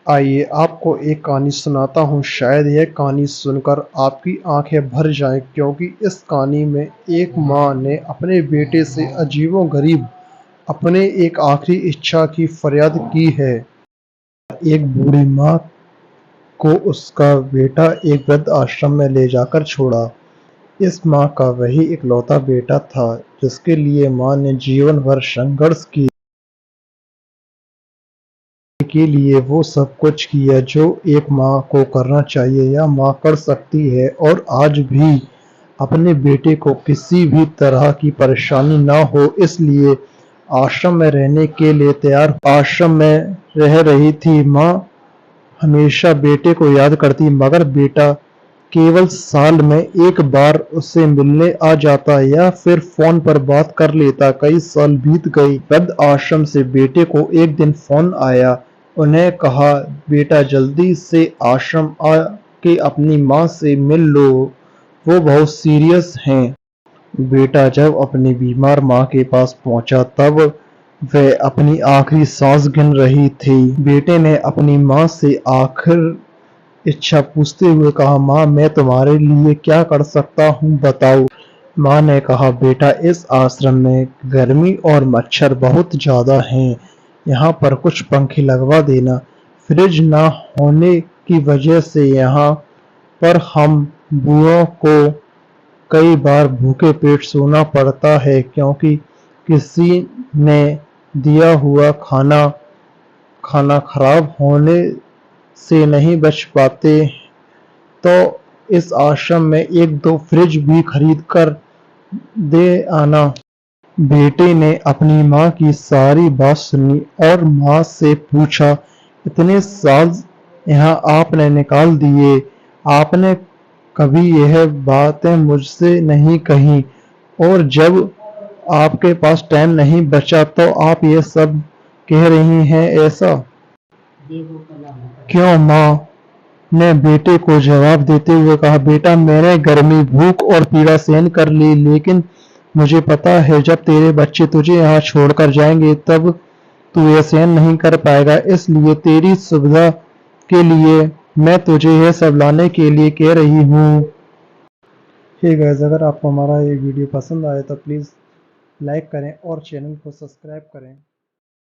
आइए आपको एक कहानी सुनाता हूँ। शायद यह कहानी सुनकर आपकी आंखें भर जाएं, क्योंकि इस कहानी में एक माँ ने अपने बेटे से अजीबोगरीब अपने एक आखिरी इच्छा की फरियाद की है। एक बूढ़ी माँ को उसका बेटा एक वृद्ध आश्रम में ले जाकर छोड़ा। इस माँ का वही इकलौता बेटा था, जिसके लिए माँ ने जीवन भर संघर्ष किया। के लिए वो सब कुछ किया जो एक माँ को करना चाहिए या माँ कर सकती है, और आज भी अपने बेटे को किसी भी तरह की परेशानी ना हो इसलिए आश्रम में रहने के लिए तैयार। आश्रम में रह रही थी माँ हमेशा बेटे को याद करती, मगर बेटा केवल साल में एक बार उससे मिलने आ जाता या फिर फोन पर बात कर लेता। कई साल बीत गए। वृद्ध आश्रम से बेटे को एक दिन फोन आया। उन्हें कहा, बेटा जल्दी से आश्रम आ के अपनी माँ से मिल लो, वो बहुत सीरियस हैं। बेटा जब अपनी बीमार माँ के पास पहुंचा तब वह अपनी आखिरी सांस गिन रही थी। बेटे ने अपनी माँ से आखिर इच्छा पूछते हुए कहा, माँ मैं तुम्हारे लिए क्या कर सकता हूँ, बताओ। माँ ने कहा, बेटा इस आश्रम में गर्मी और मच्छर बहुत ज्यादा हैं, यहाँ पर कुछ पंखे लगवा देना। फ्रिज ना होने की वजह से यहाँ पर हम बूढ़ों को कई बार भूखे पेट सोना पड़ता है, क्योंकि किसी ने दिया हुआ खाना खराब होने से नहीं बच पाते। तो इस आश्रम में एक दो फ्रिज भी खरीद कर दे आना। बेटे ने अपनी माँ की सारी बात सुनी और माँ से पूछा, इतने साल यहाँ आपने निकाल दिए, आपने कभी यह बातें मुझसे नहीं कही, और जब आपके पास टाइम नहीं बचा तो आप ये सब कह रही हैं, ऐसा क्यों? माँ ने बेटे को जवाब देते हुए कहा, बेटा मैंने गर्मी, भूख और पीड़ा सहन कर ली, लेकिन मुझे पता है जब तेरे बच्चे तुझे यहाँ छोड़कर जाएंगे तब तू यह सहन नहीं कर पाएगा, इसलिए तेरी सुविधा के लिए मैं तुझे यह सब लाने के लिए कह रही हूँ। हे गाइस, अगर आपको हमारा ये वीडियो पसंद आए तो प्लीज़ लाइक करें और चैनल को सब्सक्राइब करें।